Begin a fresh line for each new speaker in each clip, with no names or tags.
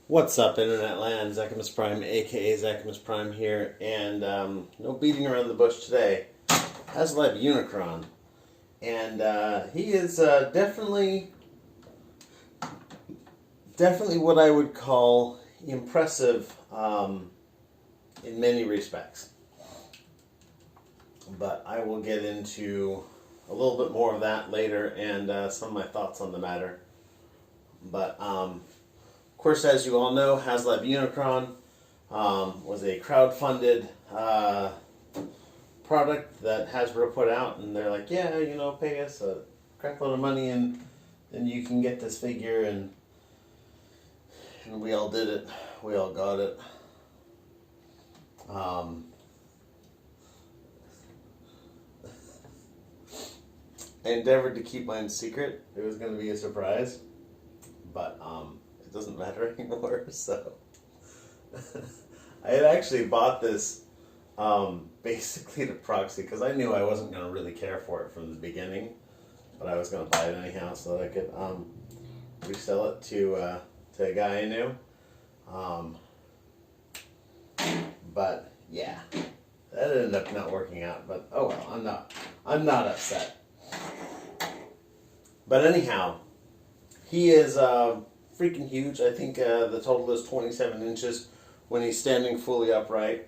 What's up, Internet Land? Zachamus Prime, aka Zachamus Prime here, and no beating around the bush today. Haslab Unicron, and he is definitely what I would call impressive in many respects. But I will get into a little bit more of that later, and some of my thoughts on the matter. But of course, as you all know, Haslab Unicron was a crowd-funded product that Hasbro put out, and they're like, yeah, pay us a crap load of money, and then you can get this figure, and we all did it. We all got it. I endeavored to keep mine secret. It was going to be a surprise, but it doesn't matter anymore, so I had actually bought this basically to proxy, because I knew I wasn't going to really care for it from the beginning, but I was going to buy it anyhow so that I could resell it to a guy I knew. But yeah, that ended up not working out, but oh well, I'm not upset. But anyhow, he is freaking huge. I think the total is 27 inches when he's standing fully upright.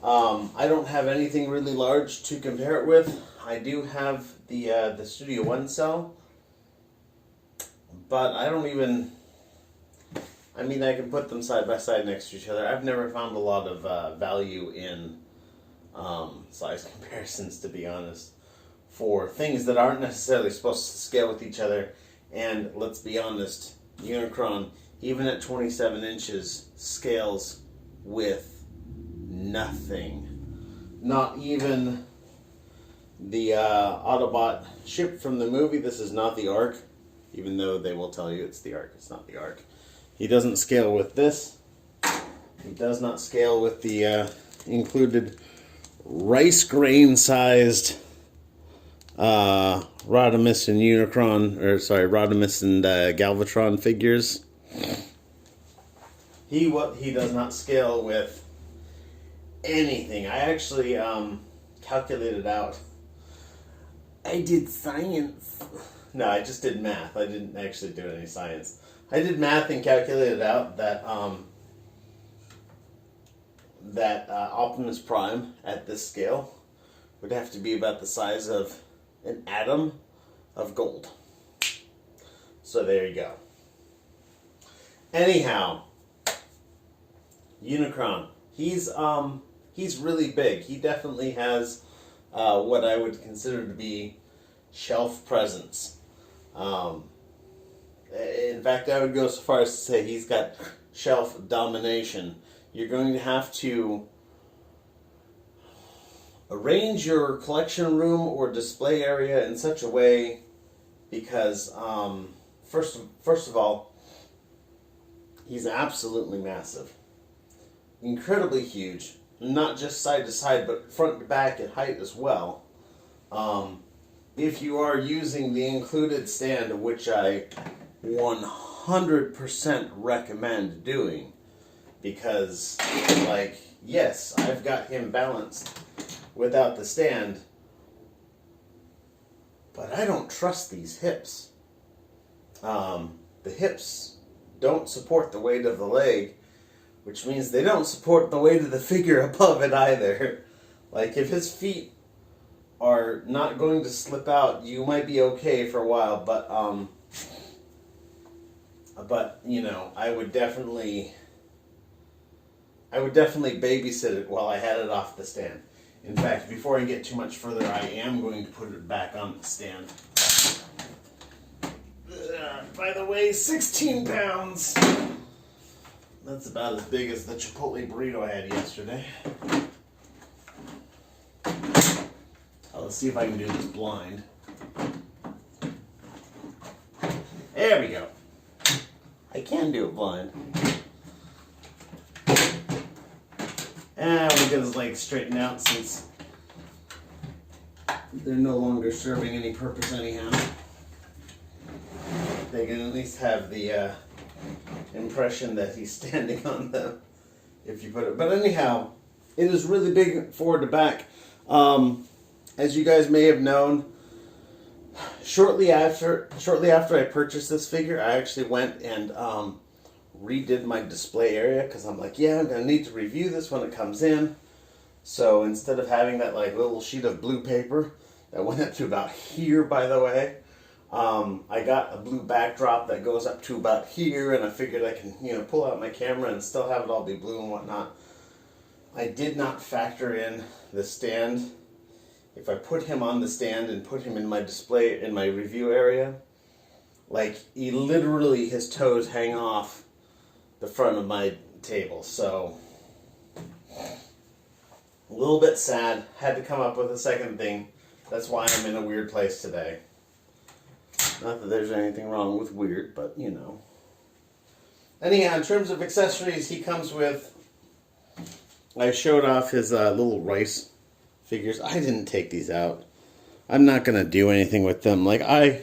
I don't have anything really large to compare it with. I do have the Studio One cell, but I don't even. I mean, I can put them side by side next to each other. I've never found a lot of value in size comparisons, to be honest, for things that aren't necessarily supposed to scale with each other. And let's be honest, Unicron, even at 27 inches, scales with nothing. Not even the Autobot Ship from the movie. This is not the Ark, even though they will tell you it's the Ark. It's not the Ark. He doesn't scale with this. He does not scale with the included rice grain sized Rodimus and Unicron, Rodimus and Galvatron figures. He does not scale with anything. I actually calculated out. I did science. No, I just did math. I didn't actually do any science. I did math and calculated out that Optimus Prime at this scale would have to be about the size of an atom of gold. So there you go. Anyhow, Unicron. He's really big. He definitely has what I would consider to be shelf presence. In fact, I would go so far as to say he's got shelf domination. You're going to have to arrange your collection room or display area in such a way, because first of all, he's absolutely massive, incredibly huge, not just side to side, but front to back in height as well. If you are using the included stand, which I 100% recommend doing, because, yes, I've got him balanced without the stand, but I don't trust these hips. The hips don't support the weight of the leg, which means they don't support the weight of the figure above it either. Like, if his feet are not going to slip out, you might be okay for a while, but I would definitely babysit it while I had it off the stand. In fact, before I get too much further, I am going to put it back on the stand. By the way, 16 pounds. That's about as big as the Chipotle burrito I had yesterday. Let's see if I can do this blind. There we go. I can do it blind. And we'll get his legs straightened out, since they're no longer serving any purpose anyhow. They can at least have the impression that he's standing on them, if you put it. But anyhow, it is really big forward to back. As you guys may have known, shortly after I purchased this figure, I actually went and redid my display area because I'm like, yeah, I'm gonna need to review this when it comes in. So instead of having that like little sheet of blue paper that went up to about here, by the way, I got a blue backdrop that goes up to about here, and I figured I can, pull out my camera and still have it all be blue and whatnot. I did not factor in the stand. If I put him on the stand and put him in my display, in my review area, like, literally his toes hang off the front of my table. So, a little bit sad. Had to come up with a second thing. That's why I'm in a weird place today. Not that there's anything wrong with weird, but, Anyhow, in terms of accessories, he comes with... I showed off his little rice figures. I didn't take these out. I'm not going to do anything with them. Like, I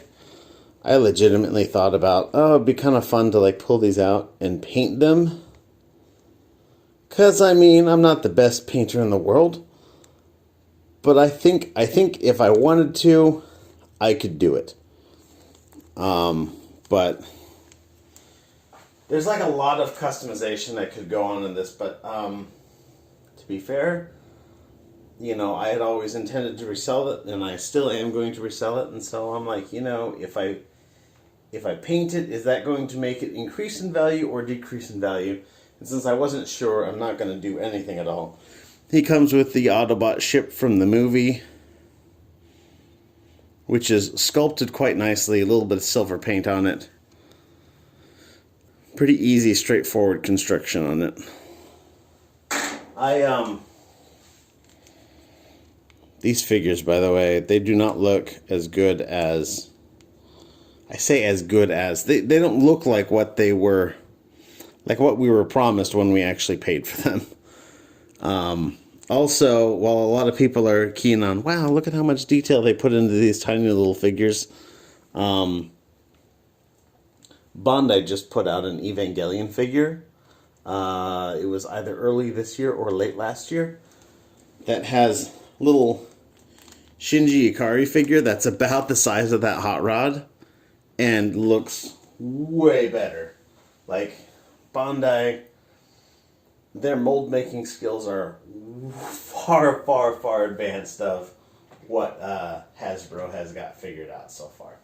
legitimately thought about, it'd be kind of fun to, like, pull these out and paint them. Because, I'm not the best painter in the world. But I think if I wanted to, I could do it. But there's, like, a lot of customization that could go on in this, but, to be fair, I had always intended to resell it, and I still am going to resell it, and so I'm like, if I paint it, is that going to make it increase in value or decrease in value? And since I wasn't sure, I'm not going to do anything at all. He comes with the Autobot Ship from the movie, which is sculpted quite nicely, a little bit of silver paint on it. Pretty easy, straightforward construction on it. These figures, by the way, they do not look as good as... I say as good as... They don't look like what they were... Like what we were promised when we actually paid for them. Also, while a lot of people are keen on, wow, look at how much detail they put into these tiny little figures. Bandai just put out an Evangelion figure. It was either early this year or late last year. That has little Shinji Ikari figure that's about the size of that hot rod and looks way better. Like, Bandai, their mold making skills are far, far, far advanced of what Hasbro has got figured out so far.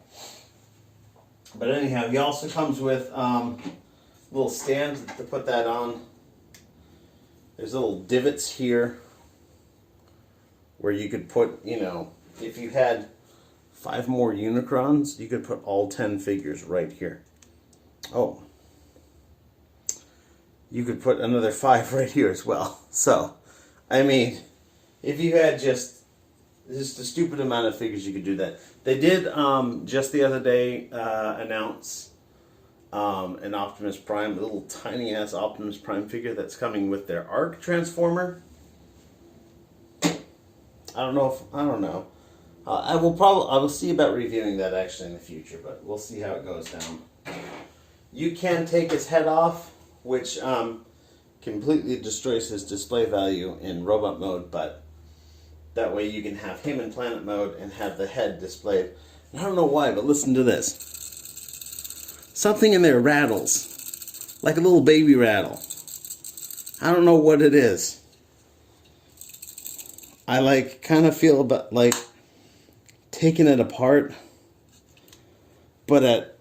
But anyhow, he also comes with a little stand to put that on. There's little divots here where you could put, if you had 5 more Unicrons, you could put all 10 figures right here. Oh. You could put another 5 right here as well. So, if you had just a stupid amount of figures, you could do that. They did, just the other day, announce an Optimus Prime, a little tiny-ass Optimus Prime figure that's coming with their ARC Transformer. I don't know. I will see about reviewing that actually in the future, but we'll see how it goes down. You can take his head off, which completely destroys his display value in robot mode, but that way you can have him in planet mode and have the head displayed. And I don't know why, but listen to this. Something in there rattles, like a little baby rattle. I don't know what it is. I kind of feel about like taking it apart, but at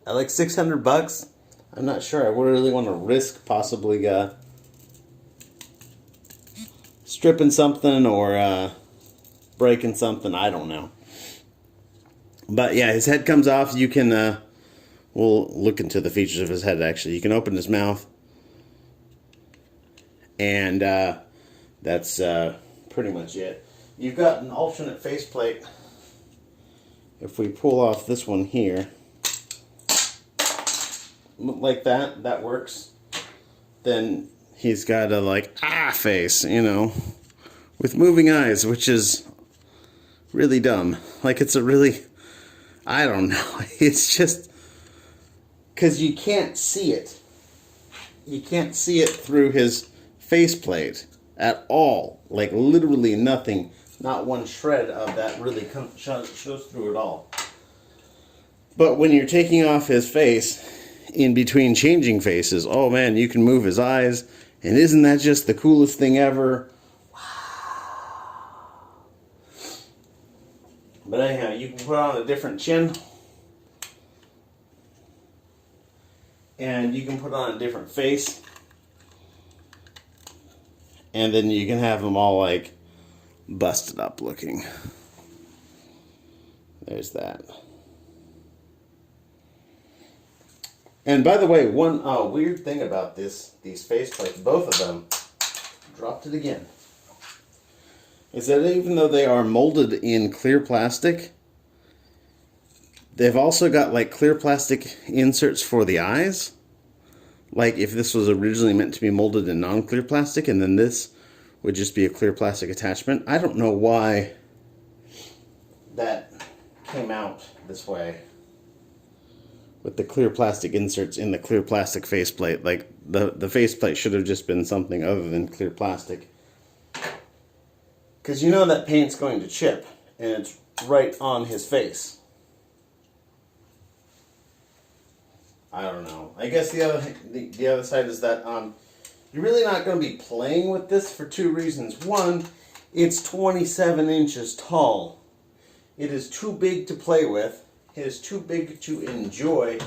like $600, I'm not sure I would really want to risk possibly stripping something or breaking something. I don't know. But yeah, his head comes off. You can, we'll look into the features of his head actually. You can open his mouth. And that's pretty much it. You've got an alternate faceplate. If we pull off this one here, like that works. Then he's got a face, with moving eyes, which is really dumb. Like, it's a really, I don't know. It's just because you can't see it. You can't see it through his faceplate at all. Like literally nothing, not one shred of that really shows through at all. But when you're taking off his face in between changing faces, oh man, you can move his eyes, and isn't that just the coolest thing ever? Wow. But anyhow, you can put on a different chin, and you can put on a different face, and then you can have them all like busted up looking. There's that. And by the way, one weird thing about these faceplates, both of them, dropped it again, is that even though they are molded in clear plastic, they've also got like clear plastic inserts for the eyes. Like if this was originally meant to be molded in non-clear plastic, and then this would just be a clear plastic attachment. I don't know why that came out this way, with the clear plastic inserts in the clear plastic faceplate. Like the faceplate should have just been something other than clear plastic. Because you know that paint's going to chip, and it's right on his face. I don't know. I guess the other side is that you're really not going to be playing with this for two reasons. One, it's 27 inches tall. It is too big to play with. It is too big to enjoy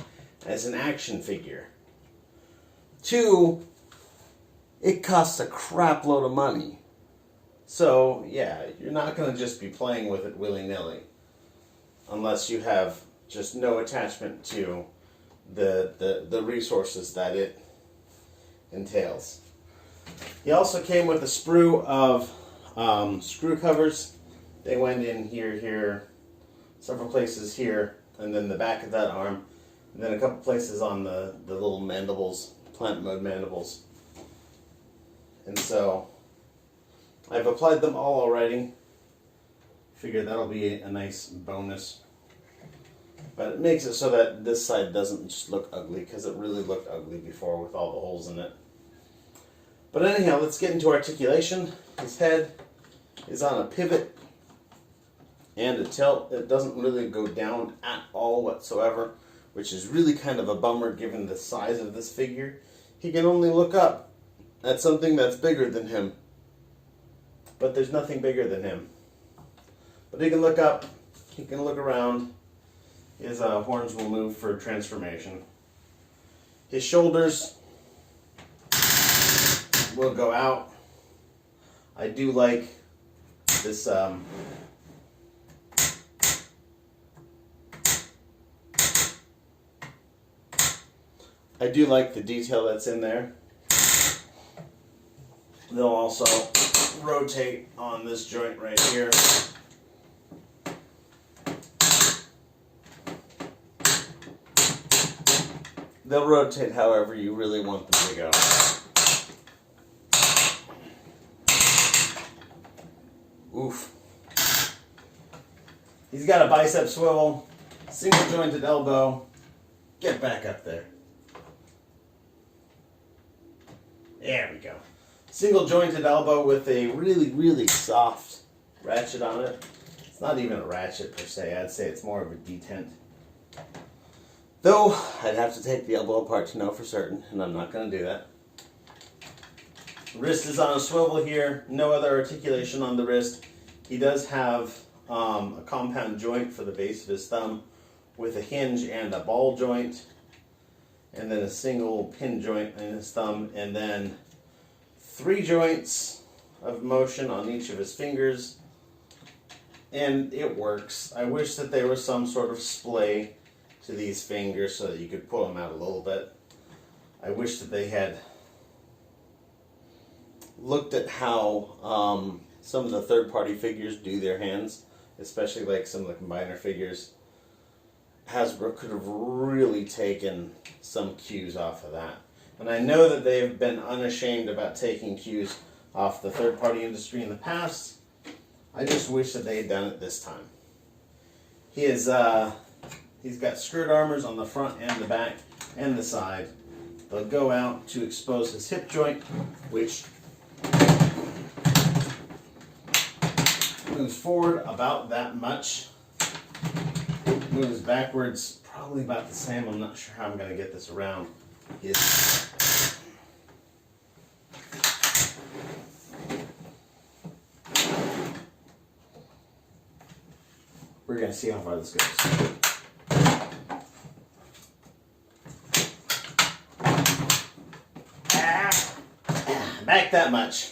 as an action figure. Two, it costs a crap load of money. So, yeah, you're not going to just be playing with it willy-nilly. Unless you have just no attachment to the resources that it entails. He also came with a sprue of screw covers. They went in here, several places here, and then the back of that arm, and then a couple places on the little mandibles, Planet Mode mandibles. And so I've applied them all already. Figure that'll be a nice bonus. But it makes it so that this side doesn't just look ugly, because it really looked ugly before with all the holes in it. But anyhow, let's get into articulation. His head is on a pivot and a tilt. It doesn't really go down at all whatsoever, which is really kind of a bummer given the size of this figure. He can only look up at something that's bigger than him. But there's nothing bigger than him. But he can look up, he can look around. His horns will move for transformation. His shoulders will go out. I do like this I do like the detail that's in there. They'll also rotate on this joint right here. They'll rotate however you really want them to go. Oof. He's got a bicep swivel, single jointed elbow. Get back up there. There we go. Single jointed elbow with a really, really soft ratchet on it. It's not even a ratchet per se. I'd say it's more of a detent. Though, I'd have to take the elbow apart to know for certain, and I'm not going to do that. Wrist is on a swivel here. No other articulation on the wrist. He does have a compound joint for the base of his thumb with a hinge and a ball joint. And then a single pin joint in his thumb. And then 3 joints of motion on each of his fingers. And it works. I wish that there was some sort of splay to these fingers so that you could pull them out a little bit. I wish that they had looked at how some of the third-party figures do their hands, especially like some of the combiner figures. Hasbro could have really taken some cues off of that. And I know that they've been unashamed about taking cues off the third-party industry in the past. I just wish that they had done it this time. He is, he's got skirt armors on the front and the back. and the side. They'll go out to expose his hip joint, which moves forward about that much. Moves backwards probably about the same. I'm not sure how I'm going to get this around his. We're going to see how far this goes. Back that much.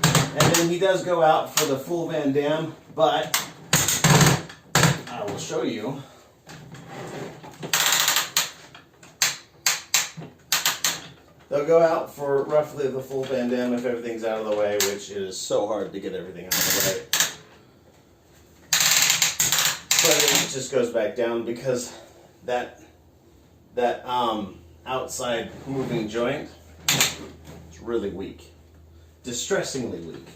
And then he does go out for the full Van Damme, but I will show you. They'll go out for roughly the full Van Damme if everything's out of the way, which is so hard to get everything out of the way. But it just goes back down because that outside moving joint is really weak. Distressingly weak.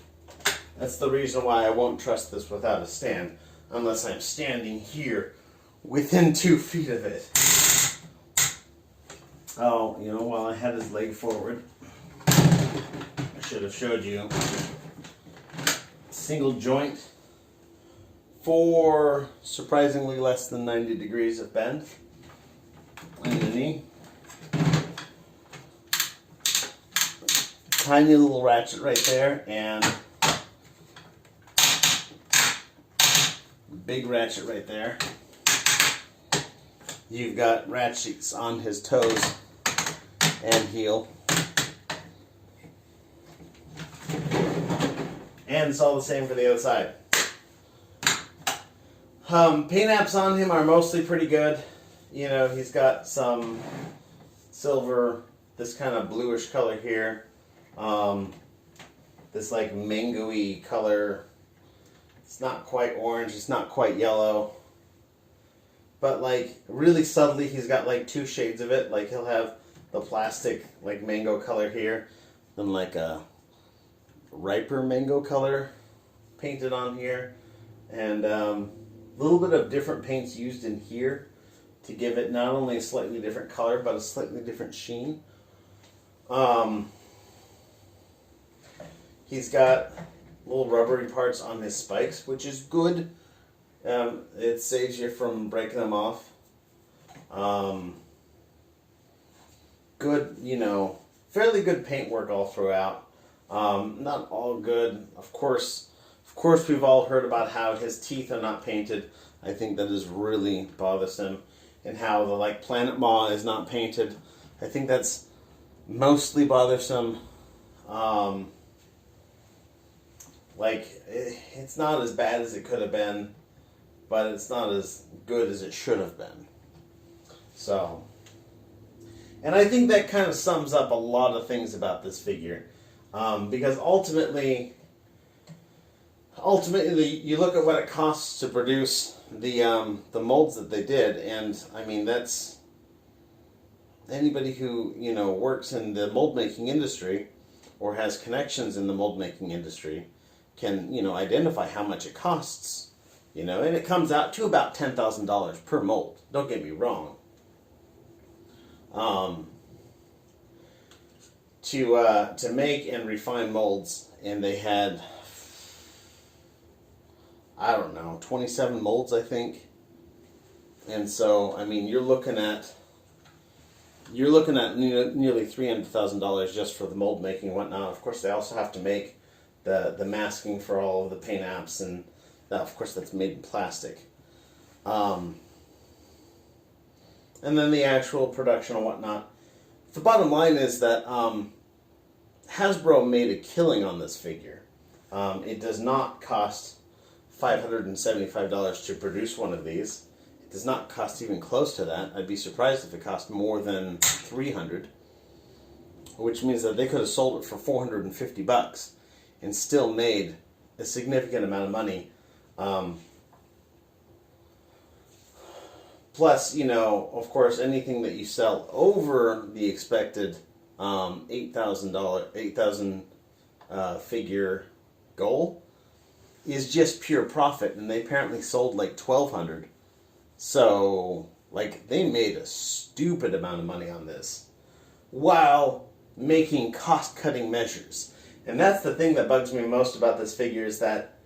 That's the reason why I won't trust this without a stand, unless I'm standing here within 2 feet of it. Oh, you know, while I had his leg forward, I should have showed you. Single joint for surprisingly less than 90 degrees of bend in the knee. Tiny little ratchet right there, and big ratchet right there. You've got ratchets on his toes and heel. And it's all the same for the other side. Paint apps on him are mostly pretty good. You know, he's got some silver, this kind of bluish color here. This like mango-y color. It's not quite orange, it's not quite yellow. But like really subtly he's got like 2 shades of it. Like he'll have the plastic like mango color here, then like a riper mango color painted on here, and a little bit of different paints used in here to give it not only a slightly different color but a slightly different sheen. He's got little rubbery parts on his spikes, which is good. It saves you from breaking them off. Good, you know, fairly good paint work all throughout. Not all good. Of course, we've all heard about how his teeth are not painted. I think that is really bothersome. And how the like Planet Maw is not painted. I think that's mostly bothersome. Like, it's not as bad as it could have been, but it's not as good as it should have been. So, and I think that kind of sums up a lot of things about this figure. Because ultimately, you look at what it costs to produce the molds that they did, and I mean, that's anybody who, you know, works in the mold making industry or has connections in the mold making industry can, you know, identify how much it costs, you know, and it comes out to about $10,000 per mold. Don't get me wrong. To make and refine molds, and they had, I don't know, 27 molds, I think. And so, I mean, you're looking at nearly $300,000 just for the mold making and whatnot. Of course, they also have to make the masking for all of the paint apps, and that, of course, that's made in plastic. And then the actual production and whatnot. The bottom line is that Hasbro made a killing on this figure. It does not cost $575 to produce one of these. It does not cost even close to that. I'd be surprised if it cost more than $300, which means that they could have sold it for $450 and still made a significant amount of money. Plus, you know, of course, anything that you sell over the expected $8,000 figure goal is just pure profit, and they apparently sold like 1,200. So, Like, they made a stupid amount of money on this while making cost-cutting measures. And that's the thing that bugs me most about this figure, is that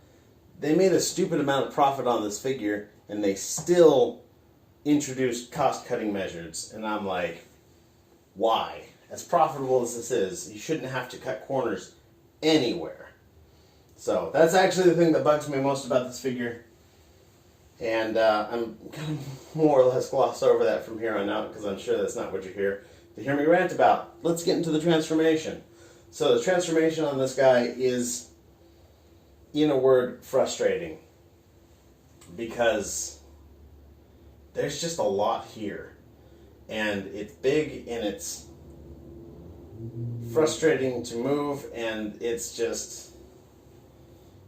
they made a stupid amount of profit on this figure and they still introduced cost-cutting measures. And I'm like, why? As profitable as this is, you shouldn't have to cut corners anywhere. So that's actually the thing that bugs me most about this figure. And I'm going to more or less gloss over that from here on out, because I'm sure that's not what you're here to hear me rant about. Let's get into the transformation. So the transformation on this guy is, in a word, frustrating. Because there's just a lot here. And it's big and it's frustrating to move, and it's just,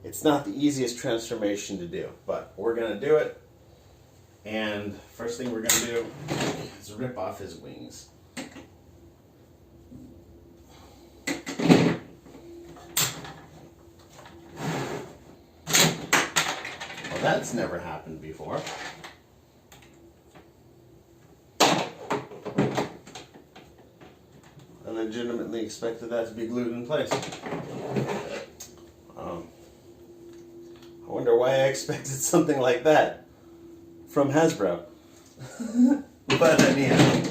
it's not the easiest transformation to do, but we're going to do it. And first thing we're going to do is rip off his wings. Well, that's never happened before. I legitimately expected that to be glued in place. I wonder why I expected something like that from Hasbro. But anyhow.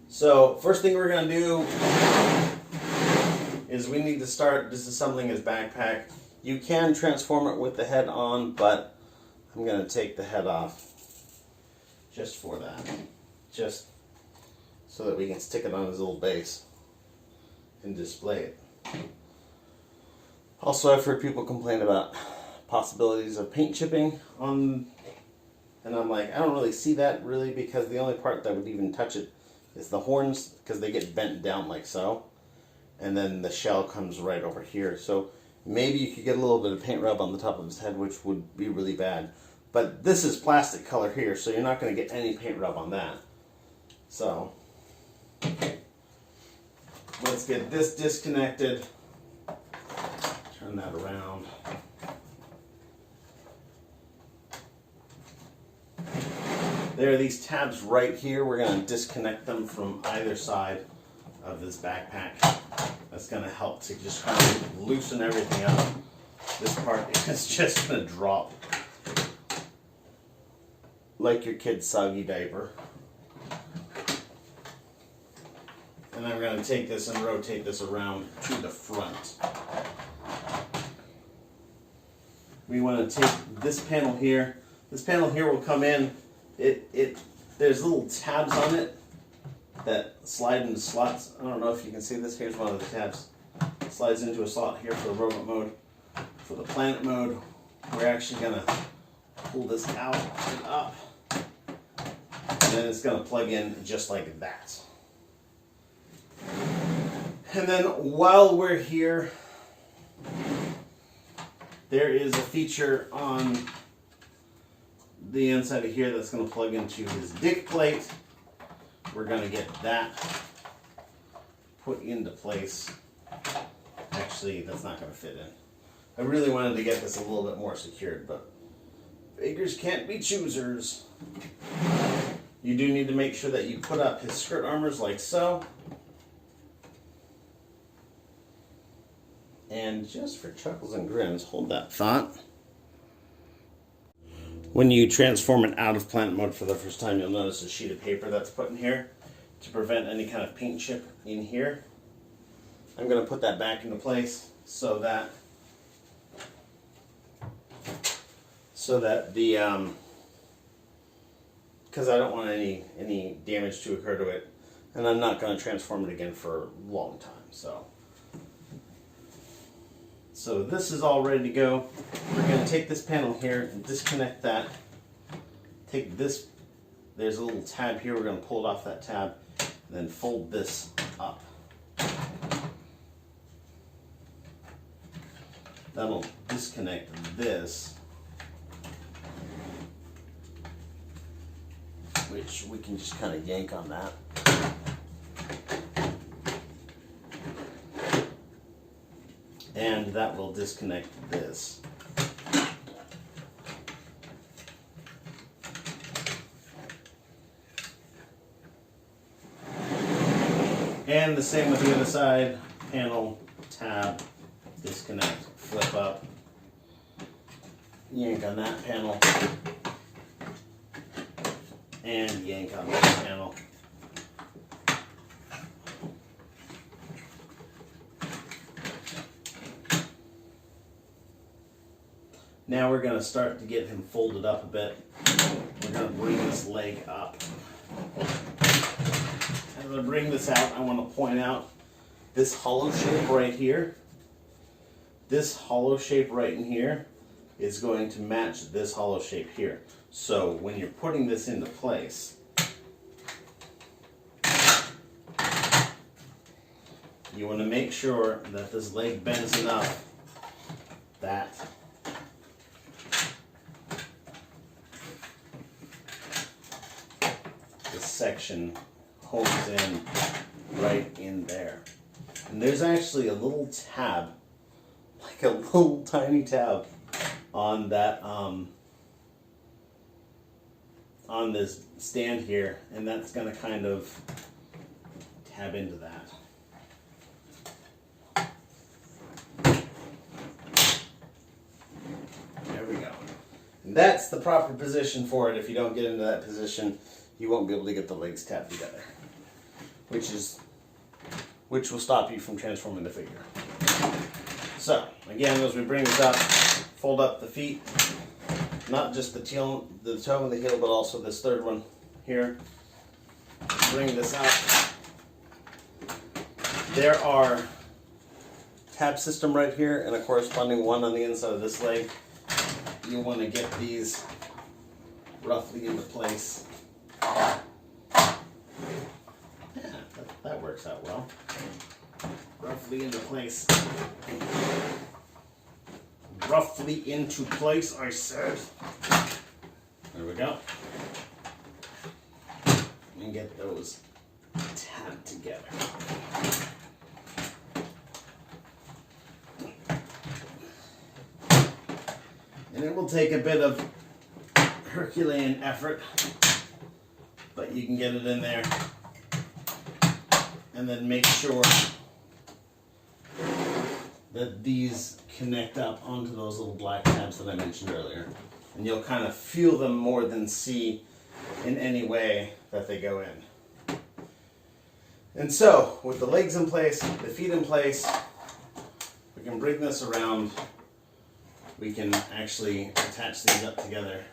So, first thing we're going to do is we need to start disassembling his backpack. You can transform it with the head on, but I'm going to take the head off just for that. Just so that we can stick it on his little base and display it. Also, I've heard people complain about possibilities of paint chipping on, and I'm like, I don't really see that really, because the only part that would even touch it is the horns, because they get bent down like so, and then the shell comes right over here. So maybe you could get a little bit of paint rub on the top of his head, which would be really bad. But this is plastic color here, so you're not going to get any paint rub on that. So let's get this disconnected. Turn that around. There are these tabs right here. We're going to disconnect them from either side of this backpack. That's going to help to just kind of loosen everything up. This part is just going to drop like your kid's soggy diaper. And I'm going to take this and rotate this around to the front. We want to take this panel here. This panel here will come in. There's little tabs on it that slide into slots. I don't know if you can see this. Here's one of the tabs. It slides into a slot here for the robot mode. For the planet mode, we're actually going to pull this out and up. And then it's going to plug in just like that. And then while we're here, there is a feature on the inside of here that's going to plug into his dick plate. We're going to get that put into place. Actually, that's not going to fit in. I really wanted to get this a little bit more secured, but beggars can't be choosers. You do need to make sure that you put up his skirt armors like so. And just for chuckles and grins, hold that thought. When you transform it out of planet mode for the first time, you'll notice a sheet of paper that's put in here to prevent any kind of paint chip in here. I'm going to put that back into place so that the because I don't want any damage to occur to it, and I'm not going to transform it again for a long time. So this is all ready to go. We're going to take this panel here and disconnect that. Take this, there's a little tab here, we're going to pull it off that tab, and then fold this up. That'll disconnect this, which we can just kind of yank on that. And that will disconnect this.
And the same with the other side. Panel, tab, disconnect, flip up, yank on that panel, and yank on this panel. Now we're going to start to get him folded up a bit. We're going to bring this leg up. As I bring this out, I want to point out this hollow shape right here. This hollow shape right in here is going to match this hollow shape here. So when you're putting this into place, you want to make sure that this leg bends enough that this section homes in right in there. And there's actually a little tab, like a little tiny tab on that on this stand here, and that's going to kind of tab into that. There we go. And that's the proper position for it. If you don't get into that position, you won't be able to get the legs tabbed together, which will stop you from transforming the figure. So, again, as we bring this up, fold up the feet, not just the toe and the heel, but also this third one here. Bring this up. There are tab system right here and a corresponding one on the inside of this leg. You want to get these roughly into place. Yeah, that works out well. Roughly into place. Roughly into place, I said. There we go. And get those tabbed together. And it will take a bit of Herculean effort, but you can get it in there. And then make sure that these connect up onto those little black tabs that I mentioned earlier. And you'll kind of feel them more than see in any way that they go in. And so, with the legs in place, the feet in place, we can bring this around. We can actually attach these up together.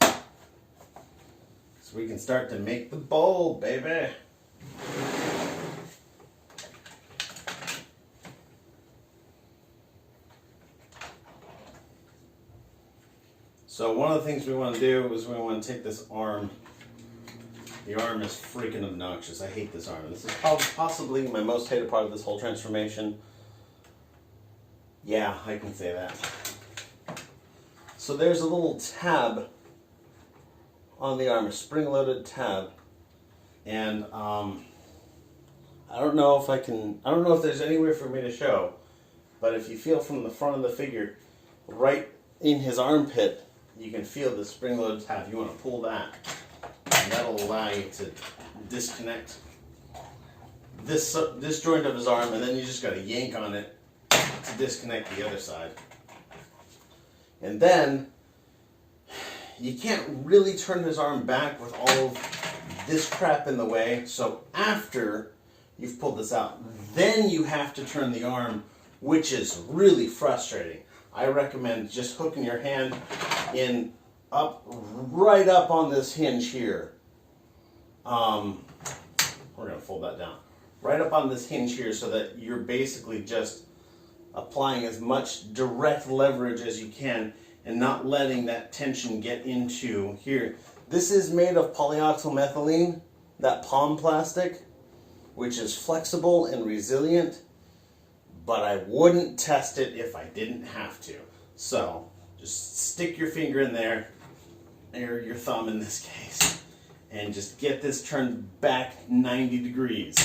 So we can start to make the bowl, baby. So one of the things we want to do is we want to take this arm. The arm is freaking obnoxious. I hate this arm. This is possibly my most hated part of this whole transformation. Yeah, I can say that. So there's a little tab on the arm, a spring-loaded tab. And I don't know if there's anywhere for me to show, but if you feel from the front of the figure, right in his armpit, you can feel the spring-loaded tab. You want to pull that, and that'll allow you to disconnect this joint of his arm, and then you just got to yank on it to disconnect the other side. And then you can't really turn his arm back with all of this crap in the way. So after you've pulled this out, then you have to turn the arm, which is really frustrating. I recommend just hooking your hand in right up on this hinge here. We're going to fold that down. Right up on this hinge here so that you're basically just applying as much direct leverage as you can and not letting that tension get into here. This is made of polyoxyl methylene, that palm plastic, which is flexible and resilient, but I wouldn't test it if I didn't have to. So just stick your finger in there, or your thumb in this case, and just get this turned back 90 degrees.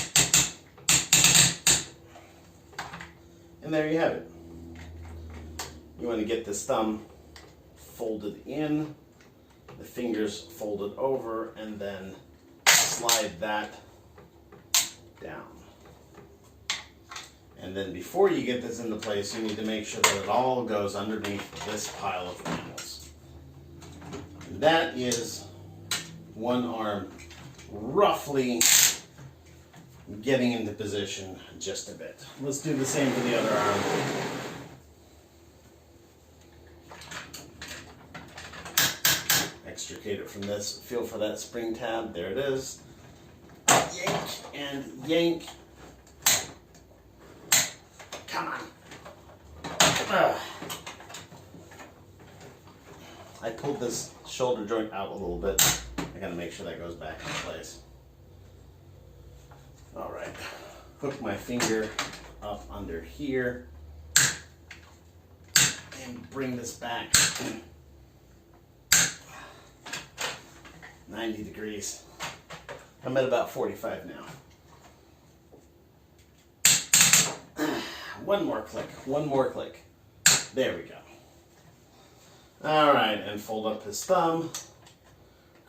And there you have it. You want to get this thumb folded in, the fingers folded over, and then slide that down. And then before you get this into place, you need to make sure that it all goes underneath this pile of panels. And that is one arm roughly getting into position just a bit. Let's do the same for the other arm. Extricate it from this. Feel for that spring tab. There it is. Yank and yank. Come on. I pulled this shoulder joint out a little bit. I gotta make sure that goes back in place. All right. Hook my finger up under here and bring this back 90 degrees. I'm at about 45 now. One more click, one more click. There we go. All right, and fold up his thumb,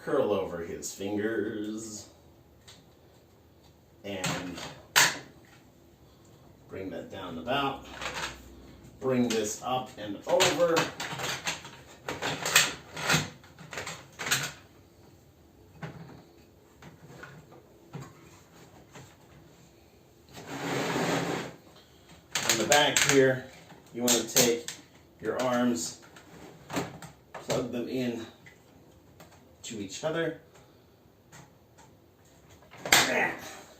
curl over his fingers, and bring that down about. Bring this up and over. Back here, you want to take your arms, plug them in to each other,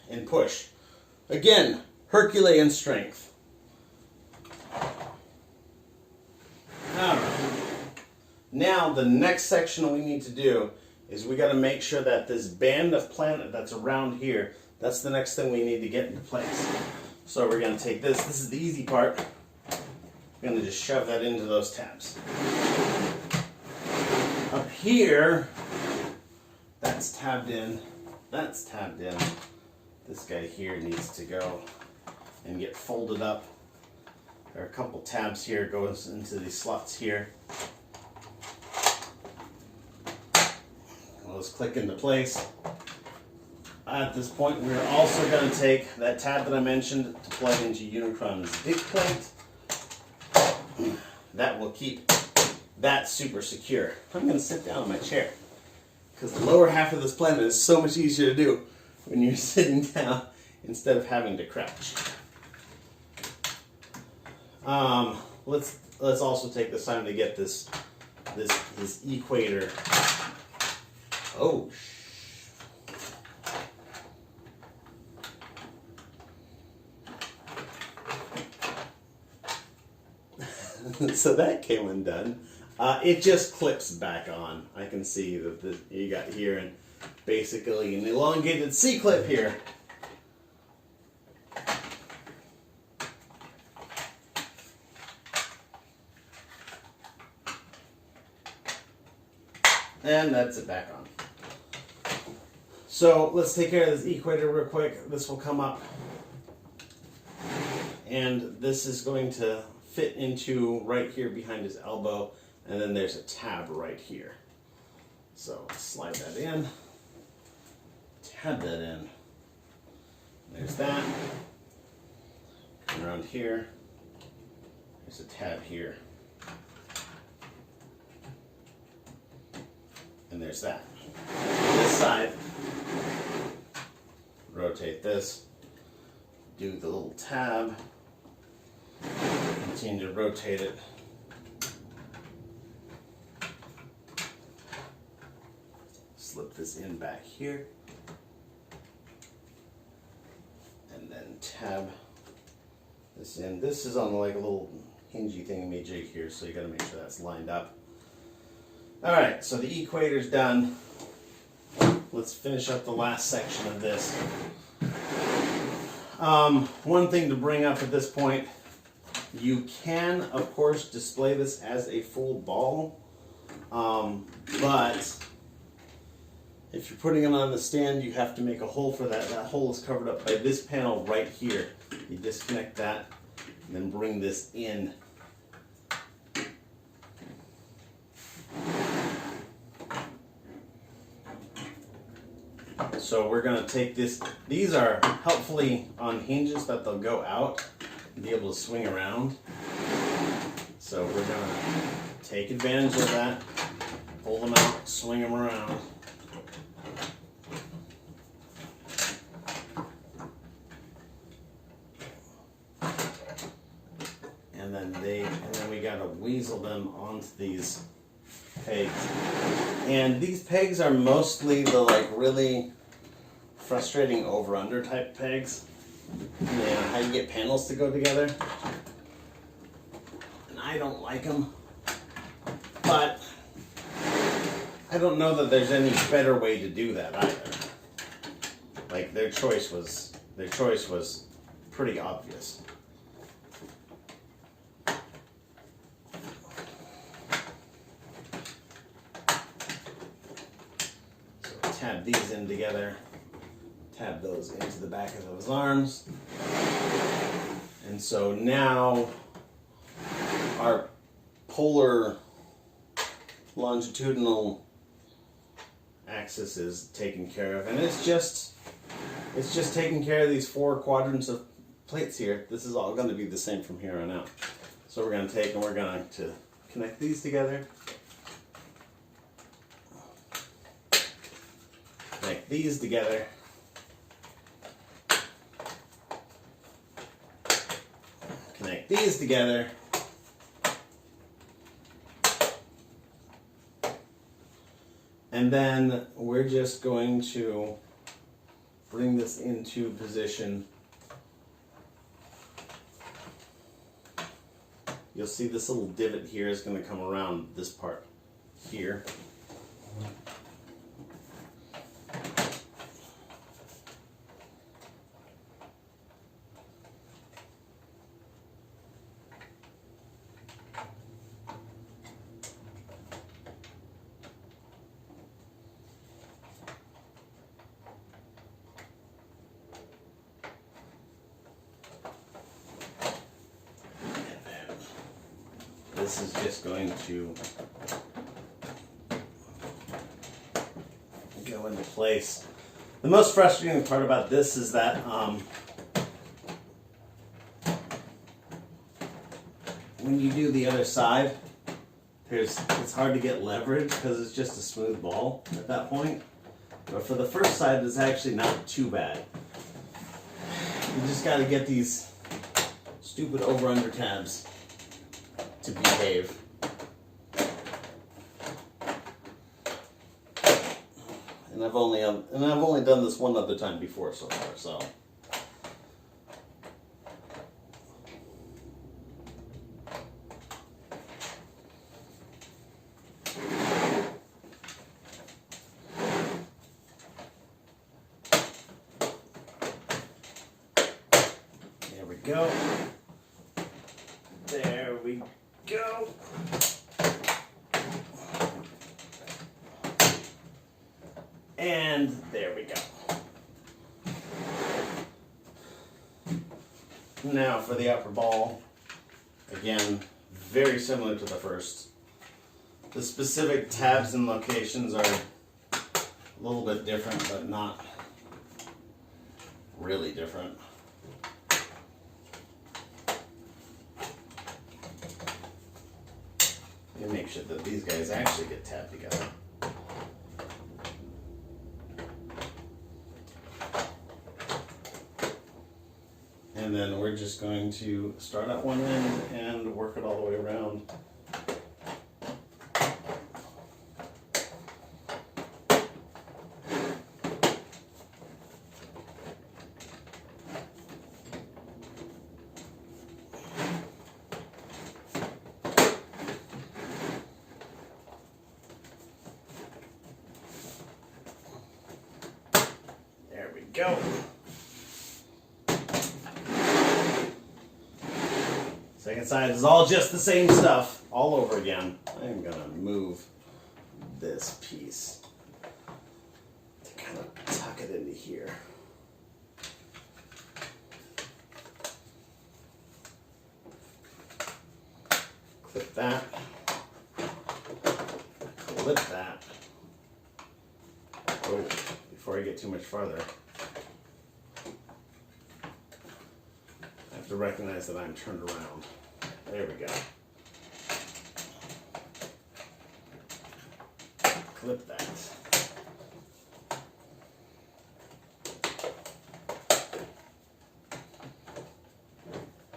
and push. Again, Herculean strength. All right. Now the next section we need to do is we got to make sure that this band of planet that's around here, that's the next thing we need to get into place. So we're going to take this. This is the easy part. We're going to just shove that into those tabs. Up here, that's tabbed in. That's tabbed in. This guy here needs to go and get folded up. There are a couple tabs here. Goes into these slots here. Those click into place. At this point, we're also going to take that tab that I mentioned to plug into Unicron's dig plate. That will keep that super secure. I'm going to sit down in my chair because the lower half of this planet is so much easier to do when you're sitting down instead of having to crouch. Let's also take this time to get this equator. Oh. So that came undone. It just clips back on. I can see that you got here and basically an elongated C-clip here. And that's it back on. So let's take care of this equator real quick. This will come up. And this is going to fit into right here behind his elbow, and then there's a tab right here. So slide that in, tab that in. There's that. Come around here. There's a tab here. And there's that. This side, rotate this, do the little tab. Continue to rotate it. Slip this in back here. And then tab this in. This is on like a little hingy thingamajig here, so you gotta make sure that's lined up. Alright, so the equator's done. Let's finish up the last section of this. One thing to bring up at this point, you can, of course, display this as a full ball, but if you're putting it on the stand, you have to make a hole for that. That hole is covered up by this panel right here. You disconnect that, and then bring this in. So we're gonna take this, these are helpfully on hinges that they'll go out and be able to swing around. So we're gonna take advantage of that, pull them out, swing them around. And then we gotta weasel them onto these pegs. And these pegs are mostly the like really frustrating over-under type pegs. You know, how you get panels to go together. And I don't like them. But I don't know that there's any better way to do that either. Like their choice was pretty obvious. So tab these in together. Tab those into the back of those arms. And so now our polar longitudinal axis is taken care of, and it's just taking care of these 4 quadrants of plates here. This is all going to be the same from here on out. So we're going to take and we're going to connect these together. Connect these together. Connect these together. And then we're just going to bring this into position. You'll see this little divot here is going to come around this part here. This is just going to go into place. The most frustrating part about this is that when you do the other side, it's hard to get leverage because it's just a smooth ball at that point. But for the first side, it's actually not too bad. You just got to get these stupid over-under tabs to behave. And I've only done this one other time before so far, so. There we go. There we go. And there we go. Now for the upper ball, again, very similar to the first. The specific tabs and locations are a little bit different, but not really different. And make sure that these guys actually get tabbed together. And then we're just going to start at one end and work it all the way around. There we go. Second side is all just the same stuff all over again. I'm gonna move this piece to kind of tuck it into here. Clip that. Clip that. Oh, before I get too much farther, I have to recognize that I'm turned around. There we go. Clip that.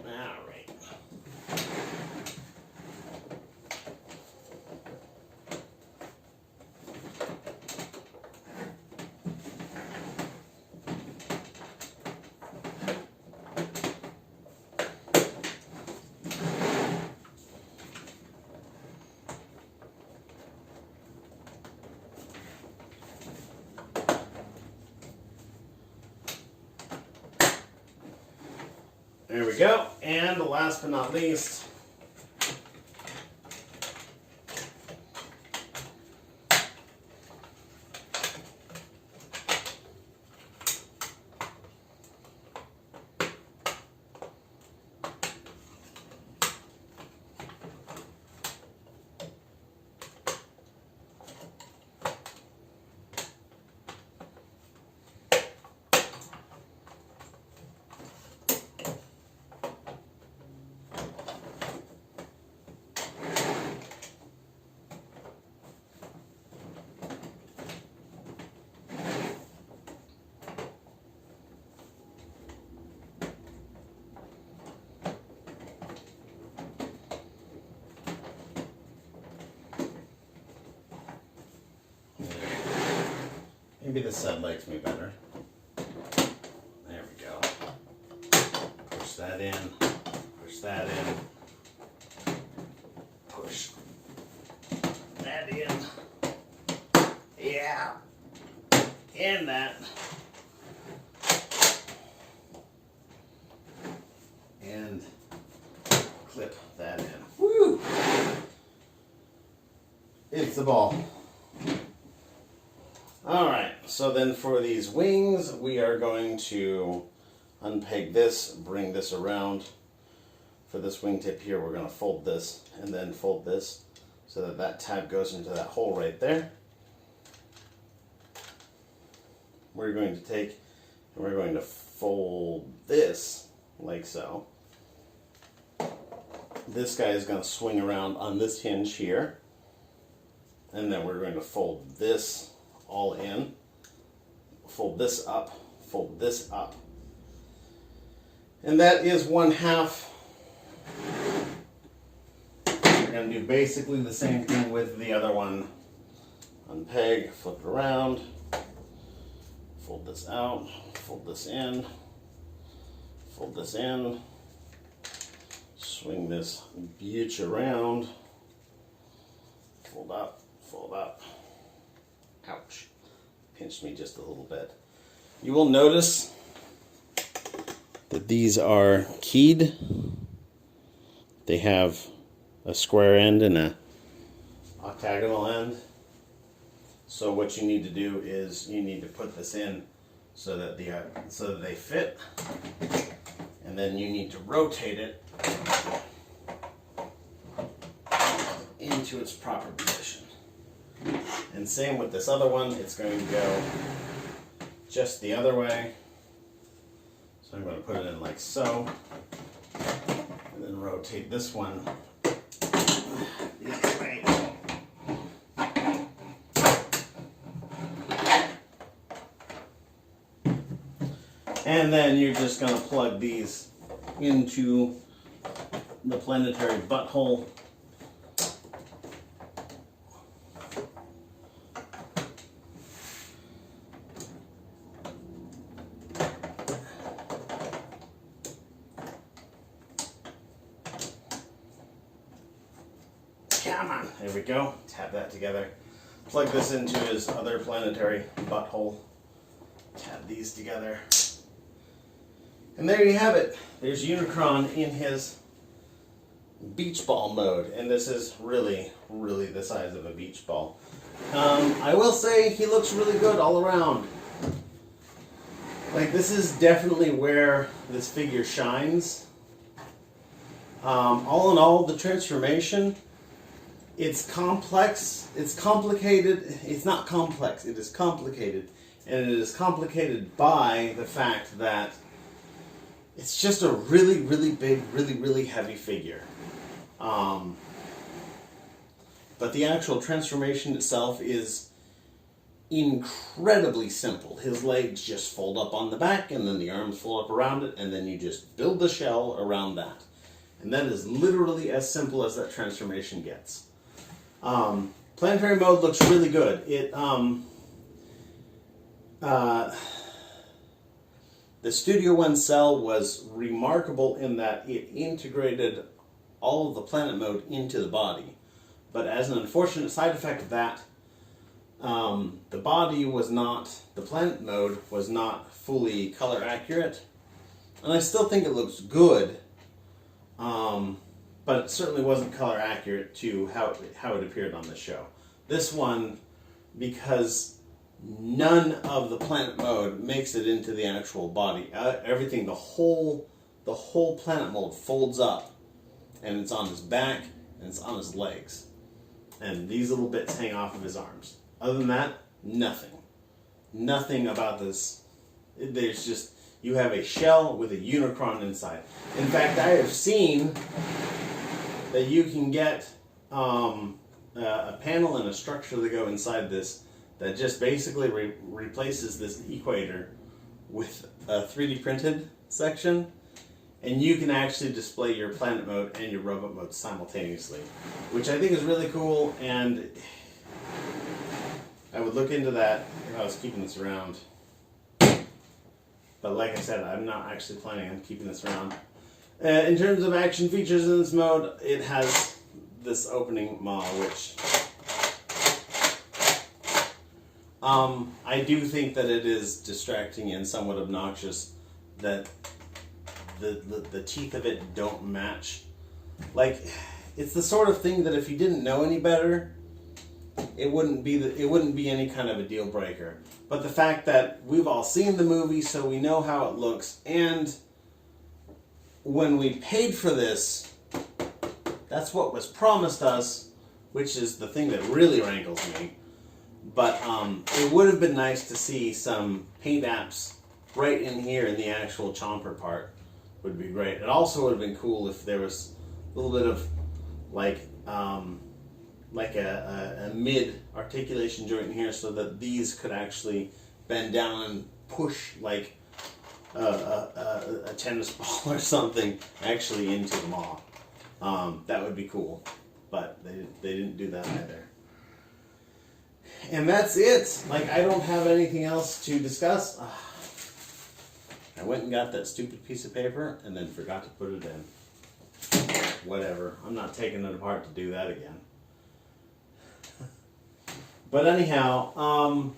All right. There we go. And last but not least, maybe this side likes me better. There we go. Push that in. Push that in. Push that in. Yeah. And that. And clip that in. Woo! It's the ball. Alright, so then for these wings, we are going to unpeg this, bring this around. For this wingtip here, we're going to fold this and then fold this so that that tab goes into that hole right there. We're going to take and we're going to fold this like so. This guy is going to swing around on this hinge here. And then we're going to fold this all in, fold this up, fold this up. And that is 1/2. We're going to do basically the same thing with the other one. Unpeg, flip it around, fold this out, fold this in, fold this in, swing this bitch around, fold up, fold up. Ouch. Pinched me just a little bit. You will notice that these are keyed. They have a square end and a octagonal end. So what you need to do is you need to put this in so that they fit, and then you need to rotate it into its proper position. And same with this other one, it's going to go just the other way. So I'm going to put it in like so, and then rotate this one the other way. And then you're just going to plug these into the planetary butthole. Come on, there we go. Tap that together. Plug this into his other planetary butthole. Tap these together. And there you have it. There's Unicron in his beach ball mode. And this is really, really the size of a beach ball. I will say he looks really good all around. Like, this is definitely where this figure shines. All in all, the transformation, it's complex, it's complicated, it's not complex, it is complicated And it is complicated by the fact that it's just a really, really big, really, really heavy figure. But the actual transformation itself is incredibly simple. His legs just fold up on the back, and then the arms fold up around it, and then you just build the shell around that. And that is literally as simple as that transformation gets. Planetary Mode looks really good. The Studio One cell was remarkable in that it integrated all of the planet mode into the body. But as an unfortunate side effect of that, the planet mode was not fully color accurate. And I still think it looks good, but it certainly wasn't color accurate to how it appeared on the show. This one, because none of the planet mode makes it into the actual body. Everything, the whole planet mode folds up, and it's on his back, and it's on his legs. And these little bits hang off of his arms. Other than that, nothing. Nothing about this. There's just, you have a shell with a Unicron inside. In fact, I have seen that you can get a panel and a structure that go inside this that just basically replaces this equator with a 3D printed section, and you can actually display your planet mode and your robot mode simultaneously, which I think is really cool, and I would look into that if I was keeping this around. But like I said, I'm not actually planning on keeping this around. In terms of action features in this mode, it has this opening maw, which I do think that it is distracting and somewhat obnoxious that the teeth of it don't match. Like, it's the sort of thing that if you didn't know any better, it wouldn't be any kind of a deal breaker. But the fact that we've all seen the movie, so we know how it looks, and when we paid for this, that's what was promised us, which is the thing that really rankles me. But it would have been nice to see some paint apps right in here in the actual chomper part. Would be great. It also would have been cool if there was a little bit of like a mid articulation joint here, so that these could actually bend down and push like a tennis ball or something actually into the maw. That would be cool, but they didn't do that either. And that's it. Like, I don't have anything else to discuss. I went and got that stupid piece of paper and then forgot to put it in. Whatever. I'm not taking it apart to do that again. But anyhow,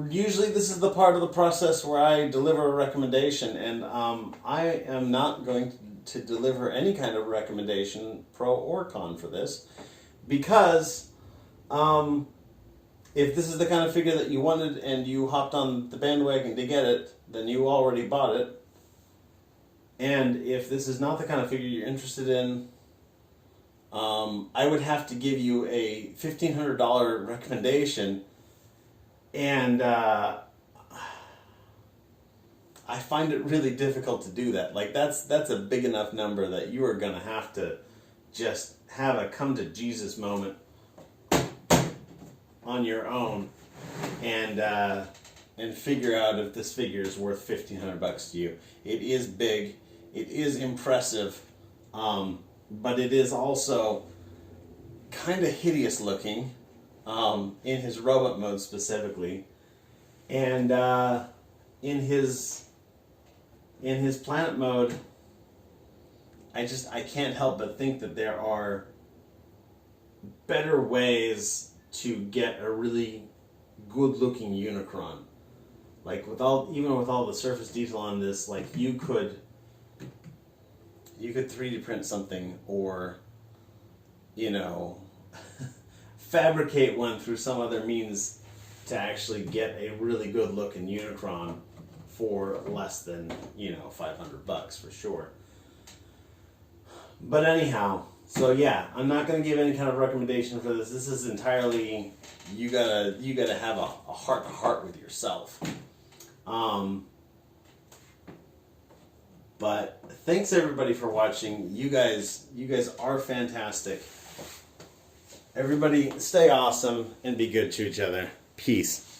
usually this is the part of the process where I deliver a recommendation, and I am not going to deliver any kind of recommendation, pro or con, for this, because if this is the kind of figure that you wanted and you hopped on the bandwagon to get it, then you already bought it. And if this is not the kind of figure you're interested in, I would have to give you a $1,500 recommendation, and I find it really difficult to do that. Like, that's a big enough number that you are going to have to just have a come to Jesus moment on your own, and figure out if this figure is worth $1,500 to you. It is big, it is impressive, but it is also kind of hideous looking, in his robot mode specifically, and in his planet mode, I can't help but think that there are better ways to get a really good-looking Unicron. Like, even with all the surface detail on this, like, you could 3D print something, or, fabricate one through some other means to actually get a really good-looking Unicron for less than, $500 for sure. But anyhow, So yeah, I'm not going to give any kind of recommendation for this. This is entirely you gotta have a heart to heart with yourself. But thanks everybody for watching. You guys are fantastic. Everybody stay awesome and be good to each other. Peace.